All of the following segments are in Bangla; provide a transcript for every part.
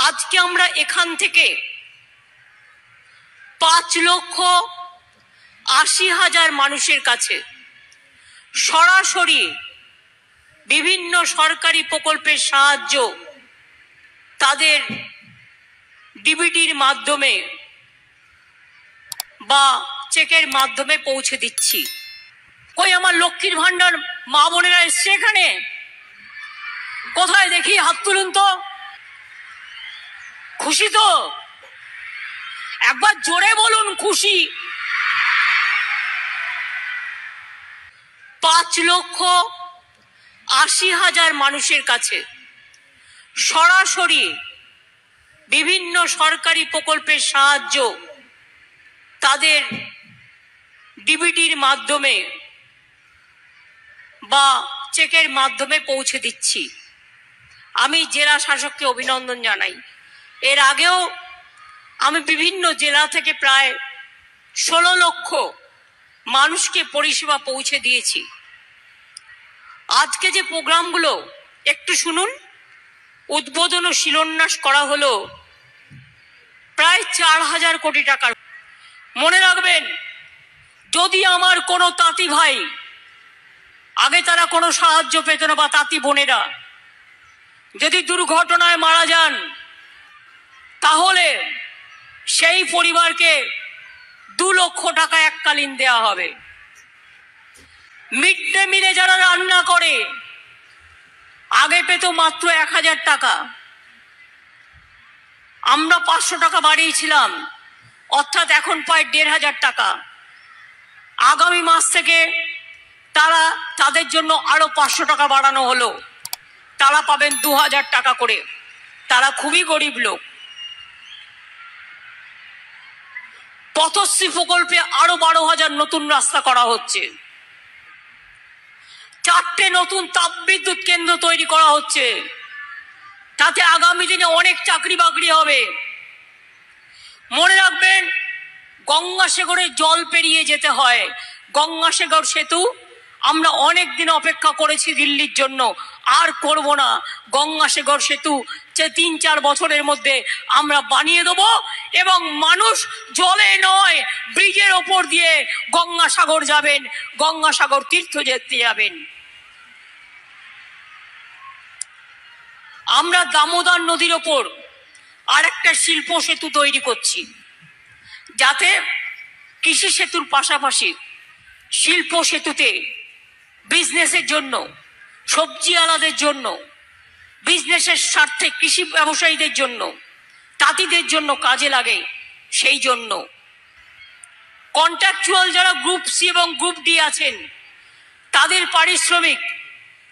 আজকে আমরা এখান থেকে 5,80,000 মানুষের কাছে সরাসরি বিভিন্ন সরকারি প্রকল্পের সাহায্য তাদের ডিবিটির মাধ্যমে বা চেকের মাধ্যমে পৌঁছে দিচ্ছি। কই আমার লক্ষ্মীর ভান্ডার মা বোনেরা এসছে এখানে? কোথায় দেখি, হাত তুলুন তো। খুশি তো? একবার জোরে বলুন খুশি। 5,80,000 মানুষের কাছে সরাসরি বিভিন্ন সরকারি প্রকল্পের সাহায্য তাদের ডিবিটির মাধ্যমে বা চেকের মাধ্যমে পৌঁছে দিচ্ছি। আমি জেলা শাসককে অভিনন্দন জানাই। এর আগেও আমি বিভিন্ন জেলা থেকে প্রায় 16 লক্ষ মানুষকে পরিষেবা পৌঁছে দিয়েছি। আজকে যে প্রোগ্রামগুলো একটু শুনুন। উদ্বোধন ও শিলান্যাস করা হলো প্রায় 4,000 কোটি টাকার। মনে রাখবেন, যদি আমার কোনো তাঁতি ভাই, আগে তারা কোনো সাহায্য পেত না, বা তাঁতি বোনেরা যদি দুর্ঘটনায় মারা যান, তাহলে সেই পরিবারকে 2 লক্ষ টাকা এককালীন দেয়া হবে। মিড ডে মিলে যারা রান্না করে, আগে পেত মাত্র 1,000 টাকা, আমরা 500 টাকা বাড়িয়েছিলাম, অর্থাৎ এখন পায় 1,500 টাকা। আগামী মাস থেকে তাদের জন্য আরো 500 টাকা বাড়ানো হলো, তারা পাবেন 2,000 টাকা করে। তারা খুবই গরিব লোক। পথশ্রী প্রকল্পে আরো 12,000 নতুন রাস্তা করা হচ্ছে। 4টে নতুন তাপবিদ্যুৎ কেন্দ্র তৈরি করা হচ্ছে। তাতে আগামী দিনে অনেক চাকরি বাকরি হবে। মনে রাখবেন, গঙ্গাসাগরে জল পেরিয়ে যেতে হয়। গঙ্গাসাগর সেতু আমরা অনেক দিন অপেক্ষা করেছি দিল্লির জন্য, আর করব না। গঙ্গাসাগর সেতু 3-4 বছরের মধ্যে আমরা বানিয়ে দেব, এবং মানুষ জলে নয় ব্রিজের ওপর দিয়ে গঙ্গাসাগর যাবেন, গঙ্গাসাগর তীর্থ যেতে যাবেন। আমরা দামোদর নদীর ওপর আর একটা শিল্প সেতু তৈরি করছি, যাতে কৃষি সেতুর পাশাপাশি শিল্প সেতুতে বিজনেসের জন্য, সবজি আলাদের জন্য, বিজনেসের স্বার্থে কৃষি ব্যবসায়ীদের জন্য, তাঁতিদের জন্য কাজে লাগে। সেই জন্য কন্ট্রাকচুয়াল যারা গ্রুপ সি এবং গ্রুপ ডি আছেন, তাদের পারিশ্রমিক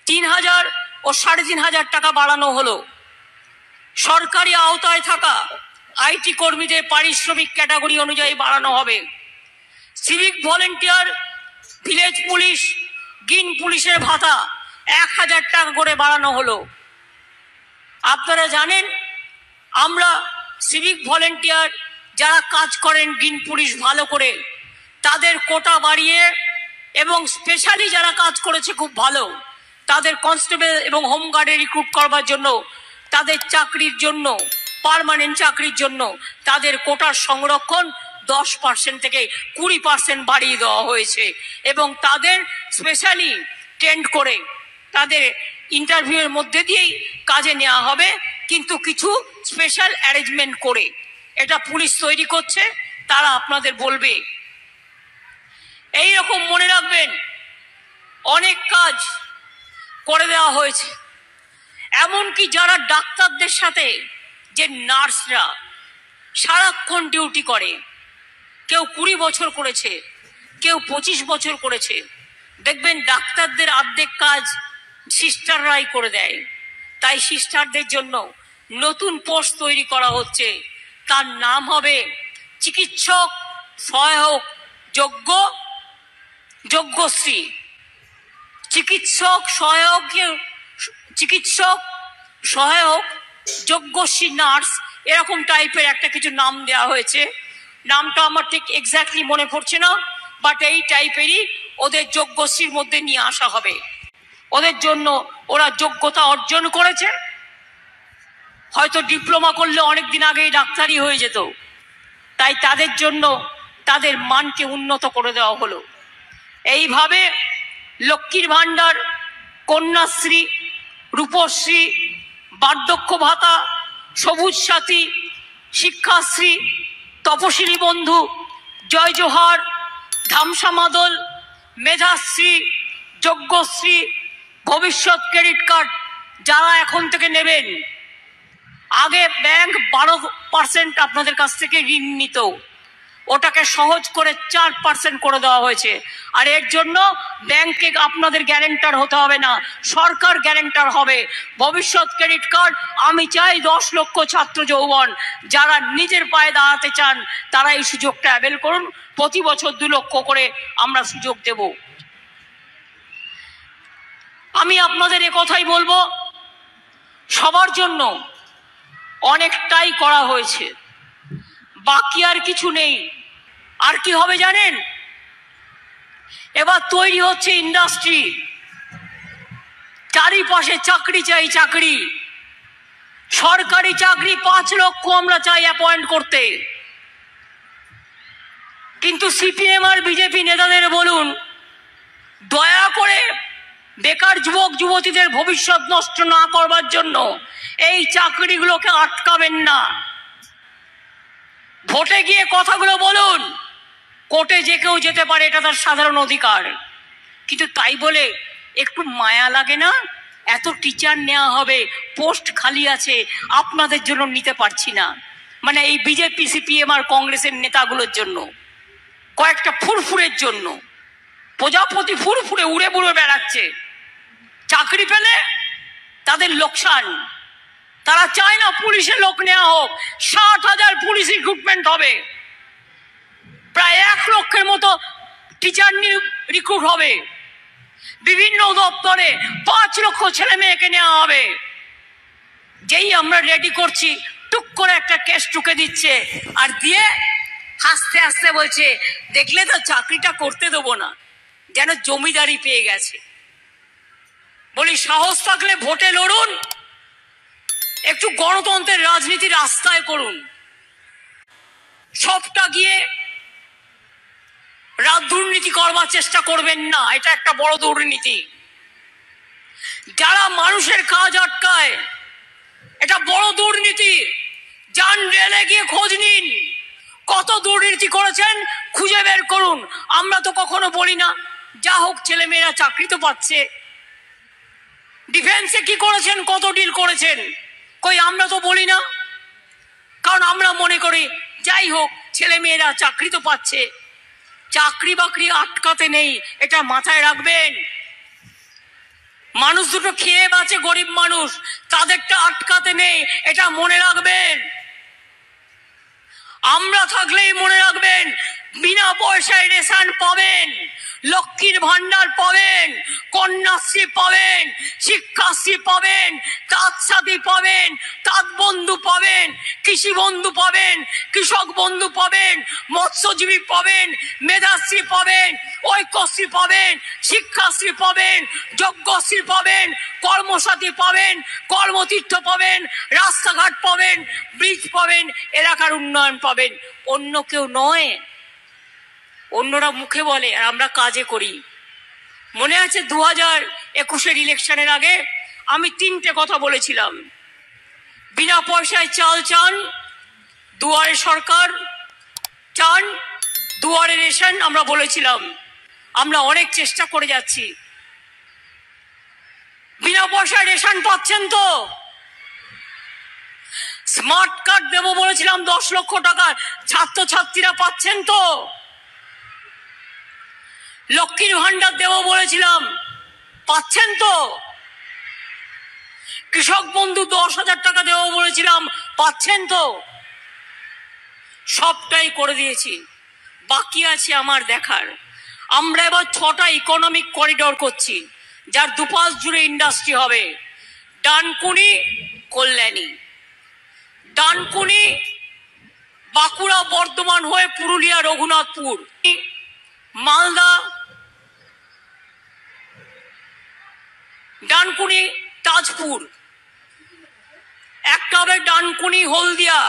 3,000 ও 3,500 টাকা বাড়ানো হলো। সরকারি আওতায় থাকা আইটি কর্মীদের পারিশ্রমিক ক্যাটাগরি অনুযায়ী বাড়ানো হবে। Civic volunteer, village police, green পুলিশের ভাতা 1,000 টাকা করে বাড়ানো হলো। আপনারা জানেন, আমরা সিভিক ভলেন্টিয়ার যারা কাজ করেন, গ্রিন পুলিশ ভালো করে, তাদের কোটা বাড়িয়ে, এবং স্পেশালি যারা কাজ করেছে খুব ভালো, তাদের কনস্টেবল এবং হোমগার্ডে রিক্রুট করবার জন্য, তাদের চাকরির জন্য, পার্মানেন্ট চাকরির জন্য তাদের কোটার সংরক্ষণ 10% থেকে 20% বাড়িয়ে দেওয়া হয়েছে। এবং তাদের স্পেশালি ট্রেন্ড করে তাদের ইন্টারভিউয়ের মধ্যে দিয়েই কাজে নেওয়া হবে, কিন্তু কিছু স্পেশাল অ্যারেঞ্জমেন্ট করে। এটা পুলিশ তৈরি করছে, তারা আপনাদের বলবে। এই রকম মনে রাখবেন, অনেক কাজ করে দেওয়া হয়েছে। এমনকি যারা ডাক্তারদের সাথে, যে নার্সরা সারাক্ষণ ডিউটি করে, কেউ 20 বছর করেছে, কেউ 25 বছর করেছে, দেখবেন ডাক্তারদের অর্ধেক কাজ সিস্টাররাই করে দেয়। তাই সিস্টারদের জন্য নতুন পোস্ট তৈরি করা হচ্ছে, তার নাম হবে চিকিৎসক সহায়ক যজ্ঞশ্রী। চিকিৎসক সহায়ক যজ্ঞশ্রী নার্স, এরকম টাইপের একটা কিছু নাম দেওয়া হয়েছে। নামটা আমার ঠিক এক্স্যাক্টলি মনে পড়ছে না, বাট এই টাইপেরই ওদের যজ্ঞশ্রীর মধ্যে নিয়ে আসা হবে। ওদের জন্য ওরা যোগ্যতা অর্জন করেছে, হয়তো ডিপ্লোমা করলে অনেক দিন আগেই ডাক্তারি হয়ে যেত। তাই তাদের জন্য তাদের মানকে উন্নত করে দেওয়া হলো। এইভাবে লক্ষ্মীর ভাণ্ডার, কন্যাশ্রী, রূপশ্রী, বার্ধক্য ভাতা, সবুজ সাথী, শিক্ষাশ্রী, তপশিলি বন্ধু, জয় জোহার, ধামসা মাদল, মেধাশ্রী, যজ্ঞশ্রী, ভবিষ্যৎ ক্রেডিট কার্ড যারা এখন থেকে নেবেন, আগে ব্যাংক 12% আপনাদের কাছ থেকে ঋণ নিত, ওটাকে সহজ করে 4% করে দেওয়া হয়েছে। আর এর জন্য ব্যাংকে আপনাদের গ্যারেন্টার হতে হবে না, সরকার গ্যারেন্টার হবে। ভবিষ্যৎ ক্রেডিট কার্ড আমি চাই 10 লক্ষ ছাত্র যৌবন যারা নিজের পায়ে দাঁড়াতে চান তারা এই সুযোগটা অ্যাভেল করুন। প্রতি বছর 2 লক্ষ করে আমরা সুযোগ দেব। আমি আপনাদের কথাই বলবো, সবার জন্য অনেকটাই করা হয়েছে, বাকি আর কিছু নেই। আর কি হবে জানেন? এবার তৈরি হচ্ছে ইন্ডাস্ট্রি, চারিপাশে চাকরি চাই, চাকরি, সরকারি চাকরি 5 লক্ষ আমরা চাই অ্যাপয়েন্ট করতে। কিন্তু সিপিএম আর বিজেপি নেতাদের বলুন, দয়া করে বেকার যুবক যুবতীদের ভবিষ্যৎ নষ্ট না করবার জন্য এই চাকরিগুলোকে আটকাবেন না। ভোটে গিয়ে কথাগুলো বলুন, কোর্টে যে কেউ যেতে পারে, এটা তার সাধারণ অধিকার। কিন্তু তাই বলে একটু মায়া লাগে না? এত টিচার নেওয়া হবে, পোস্ট খালি আছে, আপনাদের জন্য নিতে পারছি না। মানে এই বিজেপি, সিপিএম আর কংগ্রেসের নেতাগুলোর জন্য, কয়েকটা ফুরফুরের জন্য। প্রজাপতি ফুরফুরে উড়ে বুড়ে বেড়াচ্ছে, চাকরি পেলে তাদের লোকসান। তারা চায় না পুলিশে লোক নেওয়া হোক। 60,000 পুলিশ রিক্রুটমেন্ট হবে, প্রায় 1 লক্ষের মতো টিচার রিক্রুট হবে, বিভিন্ন দপ্তরে 5 লক্ষ ছেলে মেয়েকে নেওয়া হবে। যেই আমরা রেডি করছি, টুক করে একটা কেস টুকে দিচ্ছে, আর দিয়ে হাসতে হাসতে বলছে, দেখলে তো চাকরিটা করতে দেবো না, যেন জমিদারি পেয়ে গেছে। বলি, সাহস থাকলে ভোটে লড়ুন, একটু গণতন্ত্রের রাজনীতি রাস্তায় করুন। সবটা গিয়ে দুর্নীতি করবার চেষ্টা করবেন না, এটা একটা বড় দুর্নীতি। যারা মানুষের কাজ আটকায়, এটা বড় দুর্নীতি। যান রেলে গিয়ে খোঁজ নিন, কত দুর্নীতি করেছেন খুঁজে বের করুন। আমরা তো কখনো বলি না, যা হোক ছেলে মেয়েরা চাকরি তো পাচ্ছে। ডিফেন্সে কি করেছেন, কত ডিল করেছেন, কই আমরা তো বলি না। কারণ আমরা মনে করি যাই হোক ছেলে মেয়েরা চাকরি তো পাচ্ছে, চাকরি বাকরি আটকাতে নেই, এটা মাথায় রাখবেন। মানুষ দুটো খেয়ে বাঁচে, গরিব মানুষ, তাদেরটা আটকাতে নেই, এটা মনে রাখবেন। আমরা থাকলেই মনে রাখবেন, বিনা পয়সায় রেশন পাবেন, লক্ষ্মীর ভান্ডার পাবেন, কন্যাশ্রী পাবেন, শিক্ষাশ্রী পাবেন, তাঁত সাথী পাবেন, তাঁত বন্ধু পাবেন, কৃষি বন্ধু পাবেন, কৃষক বন্ধু পাবেন, মৎস্যজীবী পাবেন, মেধাশ্রী পাবেন, ঐক্যশ্রী পাবেন, শিক্ষাশ্রী পাবেন, যজ্ঞশ্রী পাবেন, কর্মসাথী পাবেন, কর্মতীর্থ পাবেন, রাস্তাঘাট পাবেন, ব্রিজ পাবেন, এলাকার উন্নয়ন পাবেন। অন্য কেউ নয়, অন্যরা মুখে বলে আর আমরা কাজে করি। মনে আছে 2021-এর ইলেকশনের আগে আমি 3টে কথা বলেছিলাম। বিনা পয়সায় চাল চান, দুয়ারে সরকার চান, দুয়ারে রেশন আমরা বলেছিলাম। আমরা অনেক চেষ্টা করে যাচ্ছি। বিনা পয়সায় রেশন পাচ্ছেন তো? স্মার্ট কার্ড দেবো বলেছিলাম 10 লক্ষ টাকা, ছাত্রছাত্রীরা পাচ্ছেন তো? লক্ষ্মীর ভান্ডার দেবো বলেছিলাম, পাচ্ছেন তো? কৃষক বন্ধু 10,000 টাকা দেবো বলেছিলাম, পাচ্ছেন তো? সবটাই করে দিয়েছি, বাকি আছে আমার দেখার। আমরা এবার 6টা ইকোনমিক করিডোর করছি, যার দুপাশ জুড়ে ইন্ডাস্ট্রি হবে। ডানকুনি, কল্যাণী, ডানকুনি বাঁকুড়া বর্ধমান হয়ে পুরুলিয়া রঘুনাথপুর, মালদা, ডানকুনি তাজপুর, একটা হবে ডানকুনি হলদিয়া,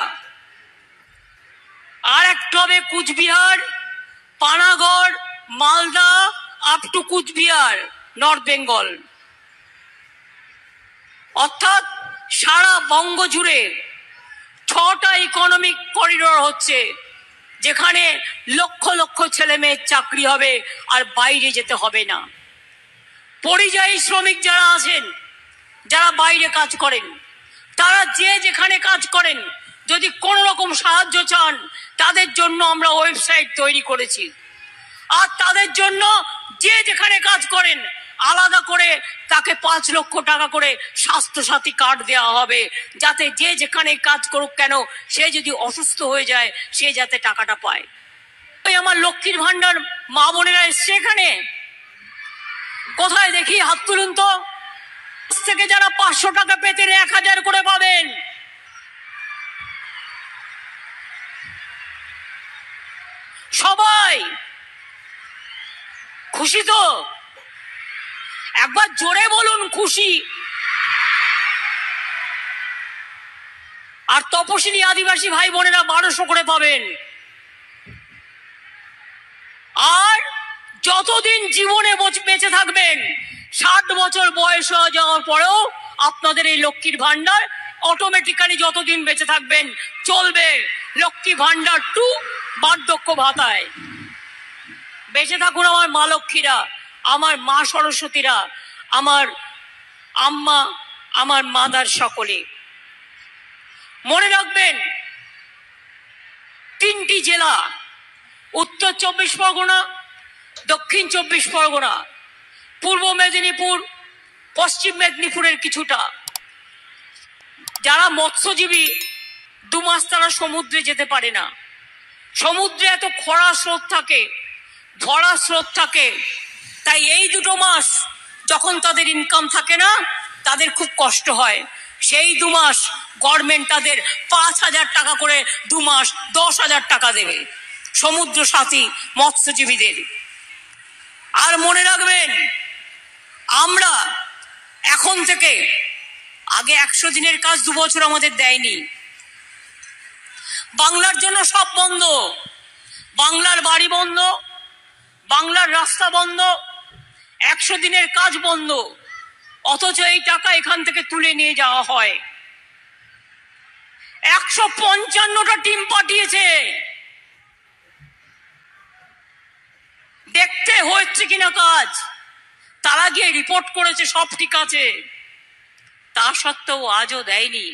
আর একটা হবে Cooch Behar, Panagarh, Malda up to Cooch Behar, North Bengal. অর্থাৎ সারা বঙ্গ জুড়ে 6টা ইকোনমিক করিডোর হচ্ছে, যেখানে লক্ষ লক্ষ ছেলে মেয়ের চাকরি হবে আর বাইরে যেতে হবে না। পরিযায়ী শ্রমিক যারা আছেন, যারা বাইরে কাজ করেন, তারা যে যেখানে কাজ করেন, যদি কোনো রকম সাহায্য চান, তাদের জন্য আমরা ওয়েবসাইট তৈরি করেছি। আর তাদের জন্য যে যেখানে কাজ করেন আলাদা করে তাকে 5 লক্ষ টাকা করে স্বাস্থ্যসাথী কার্ড দেওয়া হবে, যাতে যে যেখানে কাজ করুক কেন, সে যদি অসুস্থ হয়ে যায় সে যাতে টাকাটা পায়। ওই আমার লক্ষ্মীর ভান্ডার মা বোনেরা এসছে এখানে, কোথায় দেখি হাত তুলুন তো। থেকে যারা 500 টাকা পেতেন 1000 করে পাবেন। সবাই খুশি তো? একবার জোরে বলুন খুশি। আর তপশিলি আদিবাসী ভাই বোনেরা 1200 করে পাবেন। আর যতদিন জীবনে বেঁচে থাকবেন, 60 বছর বয়স হয়ে যাওয়ার পরেও আপনাদের এই লক্ষ্মীর ভান্ডার অটোমেটিক্যালি যতদিন বেঁচে থাকবেন চলবে। লক্ষ্মী ভান্ডার 2 বার্ধক্য ভাতায়। বেঁচে থাকুন আমার মা লক্ষ্মীরা, আমার মা সরস্বতীরা, আমার আম্মা, আমার মাদার সকলে। মনে রাখবেন 3টি জেলা, উত্তর 24 পরগনা, দক্ষিণ 24 পরগনা, পূর্ব মেদিনীপুর, পশ্চিম মেদিনীপুরের কিছুটা, যারা মৎস্যজীবী 2 মাস তারা সমুদ্রে যেতে পারে না। সমুদ্রে এত খরা স্রোত থাকে, ভরা স্রোত থাকে, তাই এই 2 মাস যখন তাদের ইনকাম থাকে না, তাদের খুব কষ্ট হয়। সেই 2 মাস গভর্নমেন্ট তাদের 5000 টাকা করে 2 মাস 10,000 টাকা দেবে সমুদ্র সাথী মৎস্যজীবীদের। আর মনে রাখবেন, আমরা এখন থেকে, আগে 100 দিনের কাজ 2 বছর আমাদের দেয়নি। বাংলার জন্য সব বন্ধ, বাংলার বাড়ি বন্ধ, বাংলার রাস্তা বন্ধ, 100 দিনের কাজ বন্ধ। অথচ এই টাকা এখান থেকে তুলে নিয়ে যাওয়া হয়। 155টা টিম পাঠিয়েছে, দেখতে হচ্ছে কিনা কাজ। তারা গিয়ে রিপোর্ট করেছে সব ঠিক আছে, তা সত্ত্বেও আজও দেয়নি।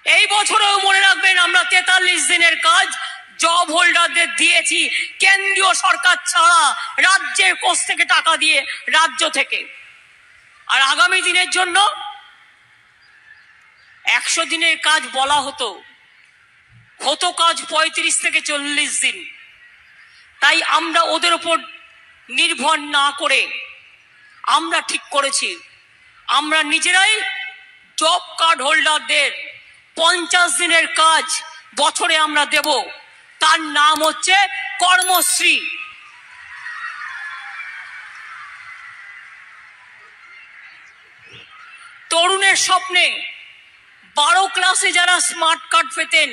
এই বছরেও মনে রাখবেন, আমরা 43 দিনের কাজ জব হোল্ডারদের দিয়েছি, কেন্দ্রীয় সরকার ছাড়া, রাজ্যের কোষ থেকে টাকা দিয়ে, রাজ্য থেকে। আর আগামী দিনের জন্য 100 দিনের কাজ বলা হতো কাজ 35 থেকে 40 দিন। তাই আমরা ওদের উপর নির্ভর না করে আমরা ঠিক করেছি, আমরা নিজেরাই জব কার্ড হোল্ডারদের 50 দিনের কাজ বছরে আমরা দেব। তার নাম হচ্ছে কর্মশ্রী। তরুণের স্বপ্নে 12 ক্লাসে যারা স্মার্ট কার্ড পেতেন,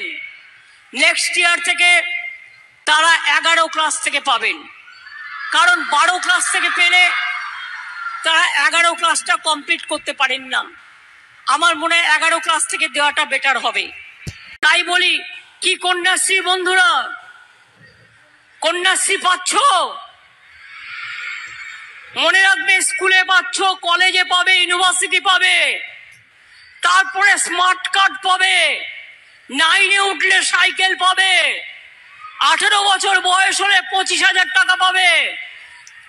নেক্সট ইয়ার থেকে তারা 11 ক্লাস থেকে পাবেন। কারণ 12 ক্লাস থেকে পেলে তারা 11 ক্লাসটা কমপ্লিট করতে পারেন না। আমার মনে হয় 11 ক্লাস থেকে দেওয়াটা বেটার হবে। তাই বলি, কি কন্যাশ্রী বন্ধুরা, কন্যাশ্রী পাচ্ছ? মনে রাখবে, স্কুলে পাচ্ছ, কলেজে পাবে, ইউনিভার্সিটি পাবে, তারপরে স্মার্ট কার্ড পাবে, 9-এ উঠলে সাইকেল পাবে, 18 বছর বয়স হলে 25,000 টাকা পাবে,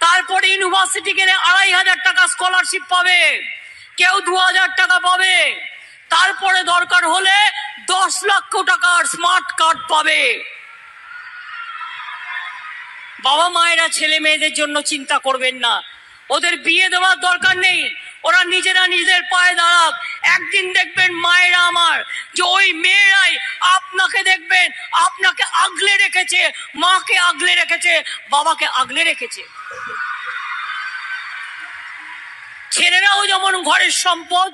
তারপরে ইউনিভার্সিটি গেলে 2,500 টাকা স্কলারশিপ পাবে, কেউ 2,000 টাকা পাবে, তারপরে দরকার হলে 10 লক্ষ টাকার স্মার্ট কার্ড পাবে। বাবা মায়েরা ছেলে মেয়েদের জন্য চিন্তা করবেন না, ওদের বিয়ে দেওয়ার দরকার নেই, ওরা নিজেরা নিজেদের পায়ে দাঁড়াক। একদিন দেখবেন মায়েরা আমার, যে ওই মেয়েরাই আপনাকে দেখবেন, আপনাকে আগলে রেখেছে, মাকে আগলে রেখেছে, বাবাকে আগলে রেখেছে। ছেলেরাও যেমন ঘরের সম্পদ,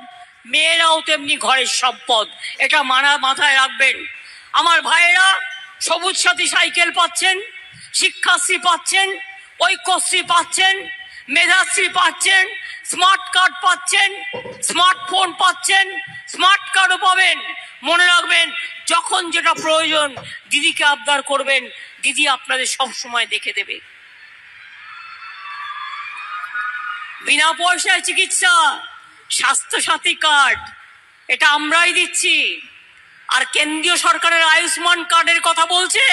মেয়েরাও তেমনি ঘরের সম্পদ, এটা মাথায় রাখবেন। আমার ভাইয়েরা সবুজ সাথী সাইকেল পাচ্ছেন, শিক্ষাশ্রী পাচ্ছেন, ঐক্যশ্রী পাচ্ছেন, মেধাশ্রী পাচ্ছেন, স্মার্ট কার্ড পাচ্ছেন, স্মার্টফোন পাচ্ছেন, স্মার্ট কার্ডও পাবেন। মনে রাখবেন, যখন যেটা প্রয়োজন দিদিকে আবদার করবেন, দিদি আপনাদের সব সময় দেখে দেবে। বিনা পয়সায় চিকিৎসা, স্বাস্থ্যসাথী কার্ড, এটা আমরাই দিচ্ছি। আর কেন্দ্রীয় সরকারের আয়ুষ্মান কার্ডের কথা বলছে,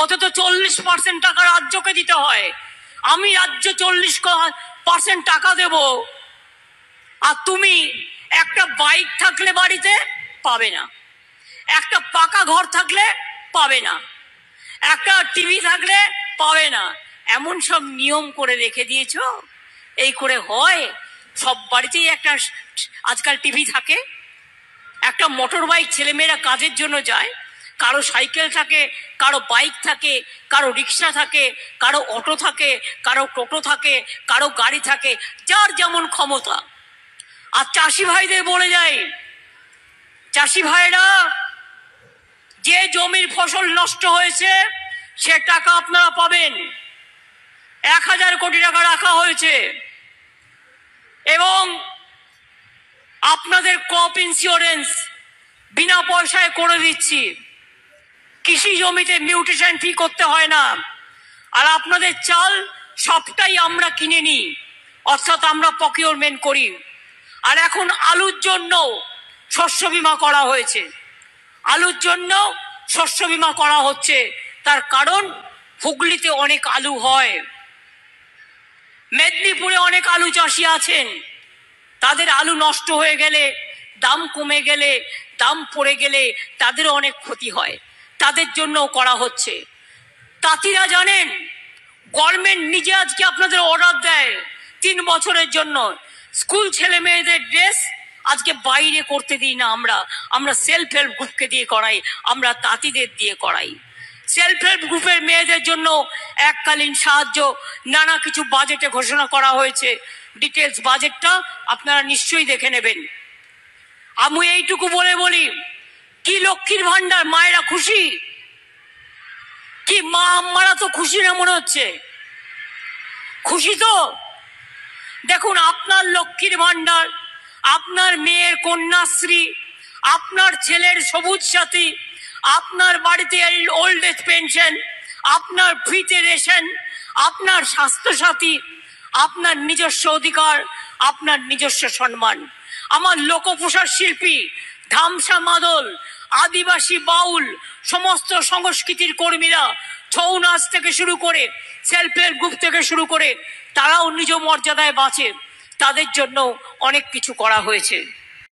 ওতে তো 40% টাকা রাজ্যকে দিতে হয়। আমি রাজ্য 40% টাকা দেব, আর তুমি একটা বাইক থাকলে বাড়িতে পাবে না, একটা পাকা ঘর থাকলে পাবে না, একটা টিভি থাকলে পাবে না। এমন সব নিয়ম করে রেখে দিয়েছো, এই করে হয়? সব বাড়িতেই একটা আজকাল টিভি থাকে, একটা মোটর বাইক ছেলেমেয়েরা কাজের জন্য যায়, কারো সাইকেল থাকে, কারো বাইক থাকে, কারো রিক্সা থাকে, কারো অটো থাকে, কারো টোটো থাকে, কারো গাড়ি থাকে, যার যেমন ক্ষমতা। আর চাষি ভাইদের বলে যায়, চাষি ভাইরা, যে জমির ফসল নষ্ট হয়েছে সে টাকা আপনারা পাবেন। 1000 কোটি টাকা রাখা হয়েছে, এবং আপনাদের ক্রপ ইন্স্যুরেন্স বিনা পয়সায় করে দিচ্ছি। কৃষি জমিতে মিউটেশন ফি করতে হয় না। আর আপনাদের চাল সবটাই আমরা কিনে নিই, অর্থাৎ আমরা প্রকিউরমেন্ট করি। আর এখন আলুর জন্য শস্য বীমা করা হয়েছে, আলুর জন্য শস্য বীমা করা হচ্ছে। তার কারণ হুগলিতে অনেক আলু হয়, মেদিনীপুরে অনেক আলু চাষি আছেন, তাদের আলু নষ্ট হয়ে গেলে, দাম কমে গেলে, দাম পড়ে গেলে তাদেরও অনেক ক্ষতি হয়, তাদের জন্য করা হচ্ছে। তাঁতিরা জানেন, গভর্নমেন্ট নিজে আজকে আপনাদের অর্ডার দেয় 3 বছরের জন্য, স্কুল ছেলে মেয়েদের ড্রেস আজকে বাইরে করতে দিই না, আমরা সেলফ হেল্প গ্রুপকে দিয়ে করাই, আমরা তাঁতিদের দিয়ে করাই। সেলফ হেল্প গ্রুপের মেয়েদের জন্য এককালীন সাহায্য নানা কিছু বাজেটে ঘোষণা করা হয়েছে। ডিটেলস বাজেটটা আপনারা নিশ্চয়ই দেখে নেবেন। আমি এইটুকু বলে বলি, কি লক্ষ্মীর ভান্ডার, মায়েরা খুশি? কি মা আম্মারা তো খুশি না মনে হচ্ছে? খুশি তো? দেখুন, আপনার লক্ষ্মীর ভান্ডার, আপনার মেয়ের কন্যাশ্রী, আপনার ছেলের সবুজ সাথী, আপনার বাড়িতে ওল্ড এজ পেনশন, আপনার ফ্রিতে রেশন, আপনার স্বাস্থ্যসাথী, আপনার নিজস্ব অধিকার, আপনার নিজস্ব সম্মান। আমার লোকপ্রসার শিল্পী, ধামসা মাদল, আদিবাসী বাউল, সমস্ত সংস্কৃতির কর্মীরা, ছৌ নাচ থেকে শুরু করে, সেলফ হেল্প গ্রুপ থেকে শুরু করে, তারাও নিজ মর্যাদায় বাঁচে। তাদের জন্য অনেক কিছু করা হয়েছে।